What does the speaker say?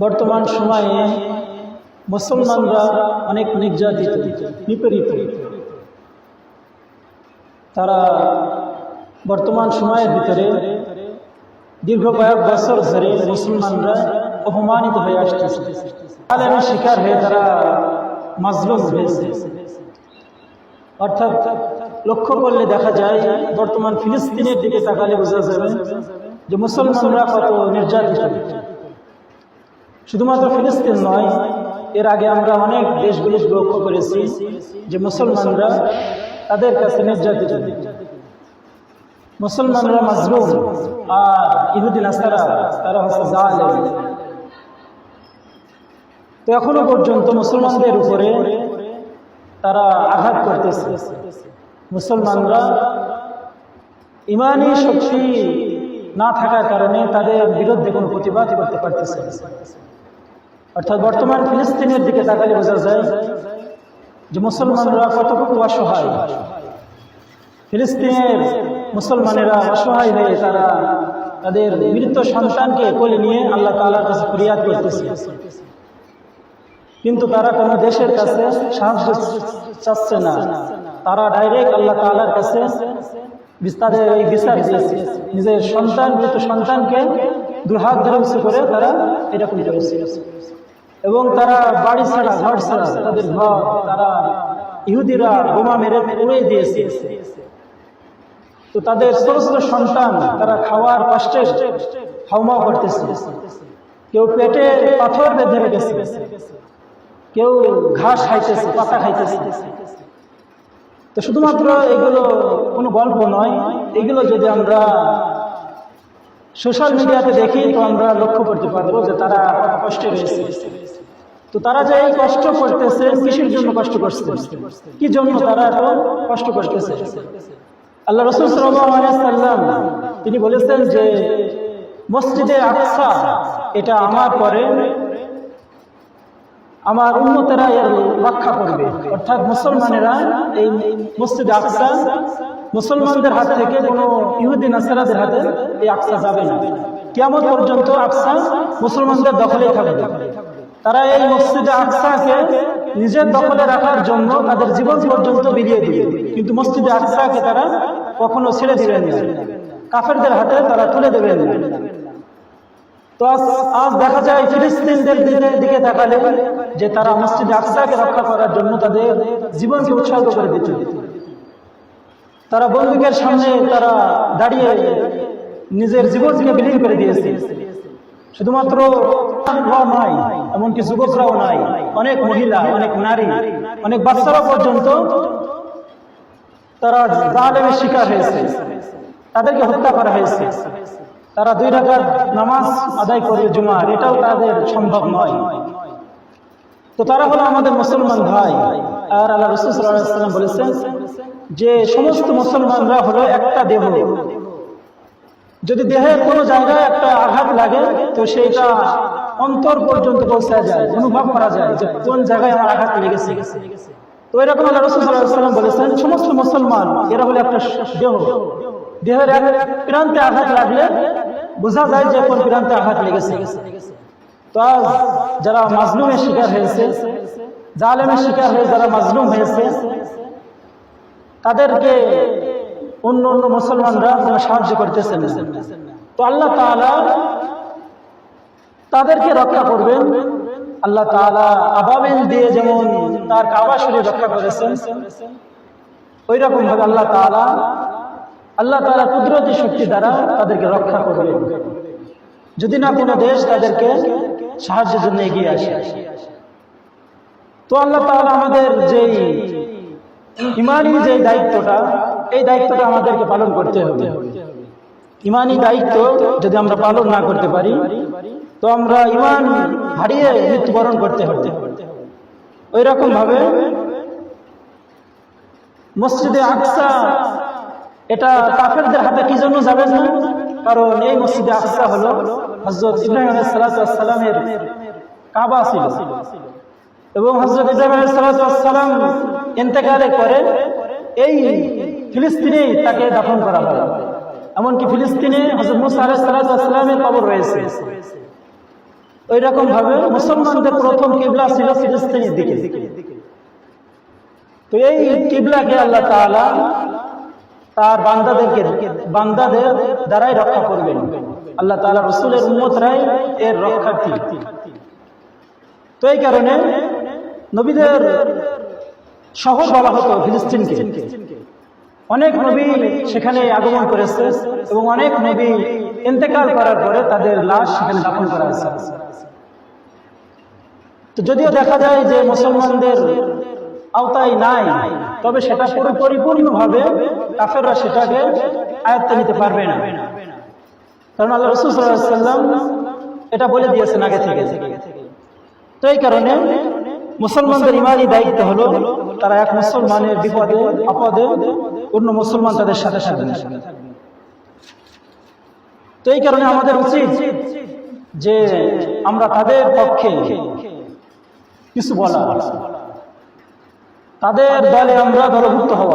বর্তমান সময়ে মুসলমানরা অনেক নির্যাতিত নিপীড়িত। তারা বর্তমান সময়ের ভিতরে দীর্ঘ কয়েক বছর ধরে মুসলমানরা অপমানিত হয়ে আসতেছে, আলেমের শিকার হয়ে তারা মাজলুম হয়েছে। অর্থাৎ লক্ষ্য করলে দেখা যায় বর্তমান ফিলিস্তিনের দিকে তাকালে বোঝা যাবে যে মুসলমানরা কত নির্যাতিত। শুধুমাত্র ফিলিস্তিন নয়, এর আগে আমরা অনেক দেশগুলো লক্ষ্য করেছি যে মুসলমানরা তাদের কাছে নির্যাতিত, মুসলমানরা মাজলুম, আর ইহুদি নাসারা তারা হচ্ছে জালেম। তো এখনো পর্যন্ত মুসলমানদের উপরে তারা আঘাত করতেছে। মুসলমানরা ইমানি শক্তি না থাকার কারণে তাদের বিরুদ্ধে কোনো প্রতিবাদ করতে পারতেছে। অর্থাৎ বর্তমান ফিলিস্তিনের দিকে তাকালে বোঝা যায় যে মুসলমানরা কতটুকু অসহায়। ফিলিস্তিনের মুসলমানেরা অসহায় হয়ে তারা তাদের মৃত সন্তানকে কোলে নিয়ে আল্লাহ তাআলার কাছে ফরিয়াদ করতেছে, কিন্তু তারা কোনো দেশের কাছে সাহায্য চাচ্ছে না। তারা ডাইরেক্ট আল্লাহ তাআলার কাছে তাদের এই বিচার দিয়েছে, নিজের সন্তান মৃত সন্তানকে দুই হাত ধরে উঁচু করে তারা এরকম করেছে। এবং তারা বাড়ি ছাড়া ঘর ছাড়া তাদের ঘর তারা ইহুদিরা বোমা মেরে উড়িয়ে দিয়েছে। তো তাদের ছোট ছোট সন্তান তারা খাওয়ার কষ্টে হাউমাউ করতেছে, কেউ পেটে পাথর বেঁধে রেখেছে, কেউ ঘাস খাইতেছে, পাতা খাইতেছে। তো শুধুমাত্র এগুলো কোনো গল্প নয়, এগুলো যদি আমরা সোশ্যাল মিডিয়াতে দেখি তো আমরা লক্ষ্য করতে পারবো যে তারা কত কষ্টে রয়েছে। তো তারা যে এই কষ্ট করতেছে, কিসের জন্য কষ্ট করছে, কি জন্য তারা এত কষ্ট করতেছে? আল্লাহ রাসূল সাল্লাল্লাহু আলাইহি ওয়াসাল্লাম তিনি বলেছেন যে মসজিদে আকসা এটা আমার পরে আমার উম্মতেরা এর রক্ষা করবে। অর্থাৎ মুসলমানেরা এই মসজিদে আকসা মুসলমানদের হাত থেকে কোনো ইহুদি নাসারাদের হাতে এই আকসা যাবে না। কিয়ামত পর্যন্ত আকসা মুসলমানদের দখলেই থাকবে। তারা এই মসজিদে আকসাকে নিজের দখলে রাখার জন্য তাদের জীবন পর্যন্ত বিলিয়ে দিবে, কিন্তু মসজিদে আকসাকে তারা কখনো ছেড়ে দিবেন না, কাফেরদের হাতে তারা তুলে দেবেন না। তো আজ দেখা যায় ফিলিস্তিনদের দিকে তাকালে যে তারা মসজিদে আকসাকে রক্ষা করার জন্য তাদের জীবনকে উৎসর্গ করে দিচ্ছে। তারা বন্দুকের সামনে তারা দাঁড়িয়ে নিজের জীবনকে বিলীন করে দিয়েছে। শুধুমাত্র নয়, এমনকি যুবকরাও নাই, অনেক মহিলা, অনেক নারী, অনেক বাচ্চারা পর্যন্ত তারা জালেমের শিকার হয়েছে, তাদেরকে হত্যা করা হয়েছে। তারা 2 রাকাত নামাজ আদায় করে জুমার, এটাও তাদের সম্ভব নয়। তো তারা হলো আমাদের মুসলমান ভাই। আর আল্লাহ রাসূল সাল্লাল্লাহু আলাইহি ওয়াসাল্লাম বলেছেন যে সমস্ত মুসলমানরা হলো একটা দেহ। যদি দেহের কোনো জায়গায় একটা আঘাত লাগে তো সেটা অন্তর পর্যন্ত পৌঁছা যায়, অনুভব করা যায় যে কোন জায়গায় আমার আঘাত লেগেছে। তো এরকম আল্লাহ রাসূল সাল্লাল্লাহু আলাইহি ওয়াসাল্লাম বলেছেন সমস্ত মুসলমান এরা হলো একটা দেহ। দেহের এক প্রান্তে আঘাত লাগলে বোঝা যায় যে কোন প্রান্তে আঘাত লেগেছে। তো আজ যারা মাজলুমের শিকার হয়েছে, জালেমের শিকার হয়ে যারা মাজলুম হয়েছে, তাদেরকে অন্য অন্য মুসলমানরা সাহায্য করতেছেন। তো আল্লাহ তাআলা তাদেরকে রক্ষা করবেন। আল্লাহ তাআলা আবাবিল দিয়ে যেমন তার কাবা শরীফ রক্ষা করেছেন, ওই রকম ভাবে আল্লাহ তাআলা কুদরতি শক্তি দ্বারা তাদেরকে রক্ষা করবেন, যদি না কোনো দেশ তাদেরকে সাহায্যের জন্য এগিয়ে আসে। তো আল্লাহ তাআলা আমাদের যেই ইমানি যে দায়িত্বটা, এই দায়িত্বটা আমাদেরকে পালন করতে হবে। ইমানি দায়িত্ব যদি আমরা পালন না করতে পারি তো আমরা ইমান হারিয়ে মৃত্যুবরণ করতে হবে। ওই রকম ভাবে মসজিদে আকসা এটা কাফেরদের হাতে কি জন্য যাবে না? কারণ এই মসজিদে আকসা হলো হযরত ইব্রাহিম আলাইহিস সালামের কাবা ছিল, এবং হযরত ইব্রাহিম আলাইহিস সালাম ইন্তেকালের পরে এই ফিলিস্তিনেই তাকে দাফন করা হয়। এমনকি ফিলিস্তিনে হযরত মুসা আলাইহিস সালামের কবর রয়েছে। ওই রকম ভাবে মুসলমানদের প্রথম কিবলা ছিল ফিলিস্তিনের দিকে। তো এই কিবলাকে আল্লাহ তাআলা তার বান্দাদের দ্বারাই রক্ষা করবেন। আল্লাহ তাআলা রাসূলের উম্মতরাই এর রক্ষার্থী। তো এই কারণে নবীদের শহর বলা হতো ফিলিস্তিনকে। অনেক নবী সেখানে আগমন করেছে এবং অনেক নবী ইন্তেকাল করার পরে তাদের লাশ সেখানে দাফন করা হয়েছে। তো যদিও দেখা যায় যে মুসলমানদের আওতায় নাই, তবে সেটা পরিপূর্ণভাবে কাফেররা সেটাকে আয়ত্তে নিতে পারবে না, কারণ আল্লাহ রাসূল সাল্লাল্লাহু আলাইহি ওয়াসাল্লাম এটা বলে দিয়েছেন আগে থেকে। তো এই কারণে মুসলমানদের ইমানি দায়িত্ব হলো তারা এক মুসলমানের বিপদে আপদে অন্য মুসলমান তাদের সাথে থাকবে। তো এই কারণে আমাদের উচিত যে আমরা তাদের পক্ষে কিছু বলা, তাদের দলে আমরা দলভুক্ত হওয়া।